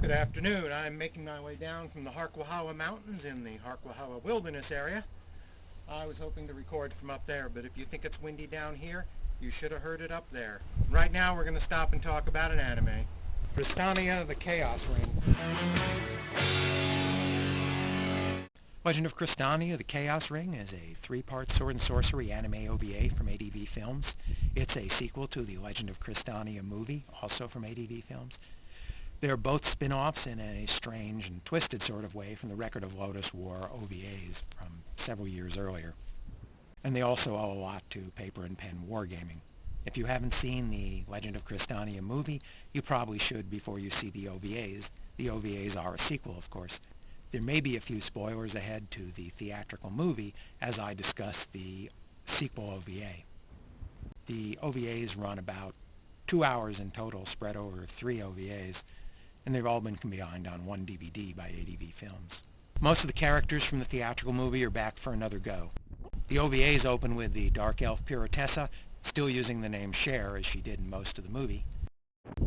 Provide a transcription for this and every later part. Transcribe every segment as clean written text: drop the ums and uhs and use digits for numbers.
Good afternoon. I'm making my way down from the Harquahala Mountains in the Harquahala Wilderness area. I was hoping to record from up there, but if you think it's windy down here, you should have heard it up there. Right now we're going to stop and talk about an anime. Crystania, the Chaos Ring. Legend of Crystania, the Chaos Ring is a three-part sword and sorcery anime OVA from ADV Films. It's a sequel to the Legend of Crystania movie, also from ADV Films. They're both spin-offs in a strange and twisted sort of way from the Record of Lotus War OVAs from several years earlier. And they also owe a lot to paper and pen wargaming. If you haven't seen the Legend of Crystania movie, you probably should before you see the OVAs. The OVAs are a sequel, of course. There may be a few spoilers ahead to the theatrical movie as I discuss the sequel OVA. The OVAs run about 2 hours in total, spread over 3 OVAs, and they've all been combined on one DVD by ADV Films. Most of the characters from the theatrical movie are back for another go. The OVAs open with the Dark Elf Pirotessa, still using the name Cher as she did in most of the movie.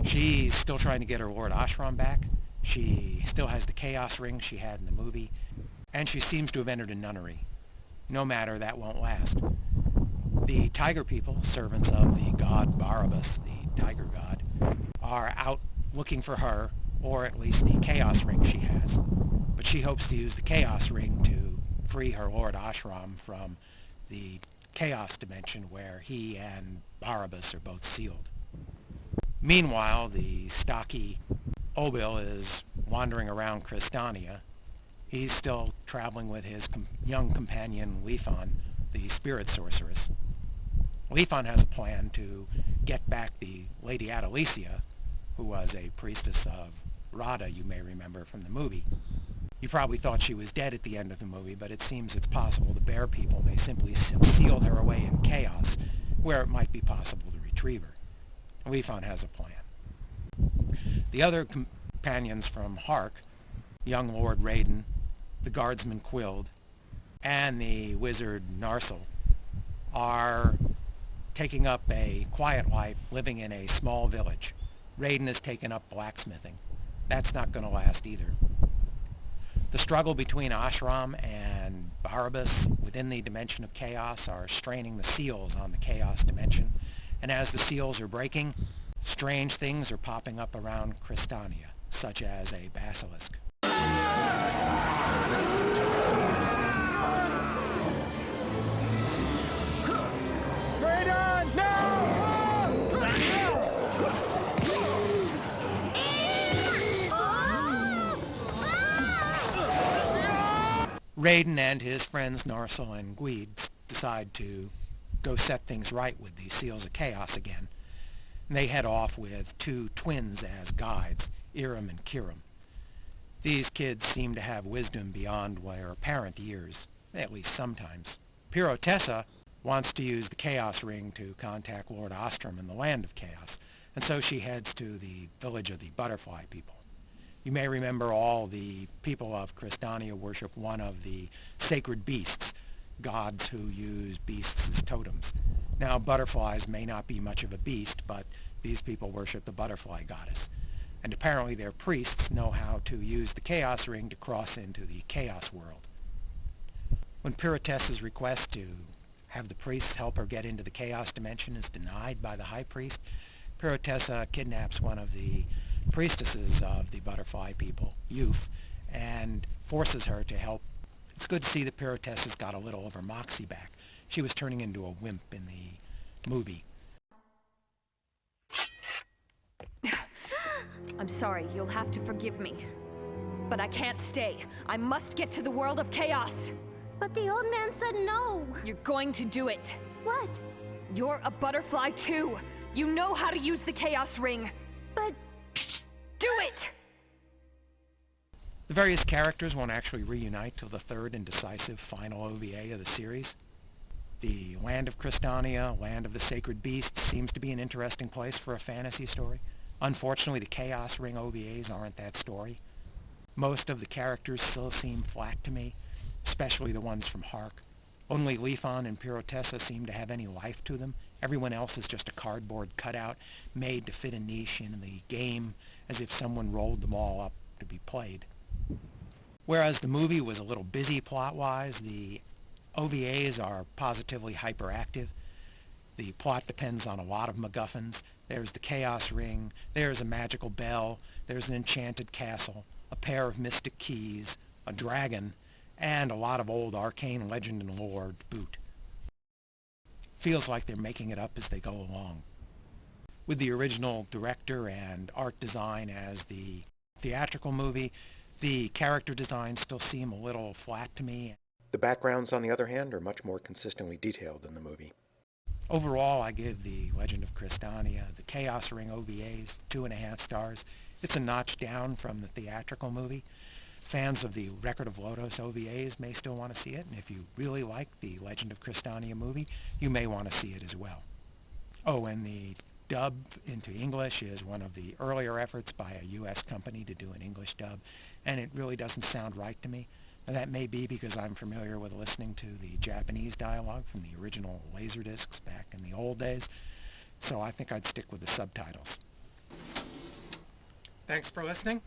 She's still trying to get her Lord Ashram back. She still has the Chaos Ring she had in the movie, and she seems to have entered a nunnery. No matter, that won't last. The Tiger People, servants of the god Barabbas, the Tiger God, are out looking for her, or at least the Chaos Ring she has. But she hopes to use the Chaos Ring to free her Lord Ashram from the Chaos Dimension where he and Barabbas are both sealed. Meanwhile, the stocky Obil is wandering around Crystania. He's still traveling with his young companion Lifan, the spirit sorceress. Lifan has a plan to get back the Lady Adelicia, who was a priestess of Radha, you may remember from the movie. You probably thought she was dead at the end of the movie, but it seems it's possible the bear people may simply have sealed her away in chaos, where it might be possible to retrieve her. Lifan has a plan. The other companions from Hark, young Lord Raiden, the guardsman Quild, and the wizard Narsil, are taking up a quiet life living in a small village. Raiden has taken up blacksmithing. That's not going to last either. The struggle between Ashram and Barabbas within the dimension of chaos are straining the seals on the chaos dimension, and as the seals are breaking, strange things are popping up around Crystania, such as a basilisk. Raiden and his friends Narsil and Gweed decide to go set things right with the Seals of Chaos again. And they head off with 2 twins as guides, Iram and Kiram. These kids seem to have wisdom beyond their apparent years, at least sometimes. Pirotessa wants to use the Chaos Ring to contact Lord Ostrom in the Land of Chaos, and so she heads to the village of the Butterfly People. You may remember all the people of Crystania worship one of the sacred beasts, gods who use beasts as totems. Now, butterflies may not be much of a beast, but these people worship the butterfly goddess. And apparently their priests know how to use the Chaos Ring to cross into the Chaos world. When Pirotessa's request to have the priests help her get into the Chaos dimension is denied by the High Priest, Pirotessa kidnaps one of the priestesses of the Butterfly People, Youth, and forces her to help. It's good to see that Pirotessa's got a little of her moxie back. She was turning into a wimp in the movie. I'm sorry, you'll have to forgive me. But I can't stay. I must get to the world of chaos. But the old man said no. You're going to do it. What? You're a butterfly too. You know how to use the Chaos Ring. But... do it! The various characters won't actually reunite till the third and decisive final OVA of the series. The Land of Crystania, Land of the Sacred Beasts, seems to be an interesting place for a fantasy story. Unfortunately, the Chaos Ring OVAs aren't that story. Most of the characters still seem flat to me, especially the ones from Hark. Only Lifan and Pirotessa seem to have any life to them. Everyone else is just a cardboard cutout made to fit a niche in the game, as if someone rolled them all up to be played. Whereas the movie was a little busy plot-wise, the OVAs are positively hyperactive. The plot depends on a lot of MacGuffins. There's the Chaos Ring, there's a magical bell, there's an enchanted castle, a pair of mystic keys, a dragon, and a lot of old arcane legend and lore to boot. Feels like they're making it up as they go along. With the original director and art design as the theatrical movie, the character designs still seem a little flat to me. The backgrounds, on the other hand, are much more consistently detailed in the movie. Overall, I give the Legend of Crystania, the Chaos Ring OVAs, 2.5 stars. It's a notch down from the theatrical movie. Fans of the Record of Lodos OVAs may still want to see it, and if you really like the Legend of Crystania movie, you may want to see it as well. Oh, and the dub into English is one of the earlier efforts by a U.S. company to do an English dub, and it really doesn't sound right to me. Now, that may be because I'm familiar with listening to the Japanese dialogue from the original Laserdiscs back in the old days, so I think I'd stick with the subtitles. Thanks for listening.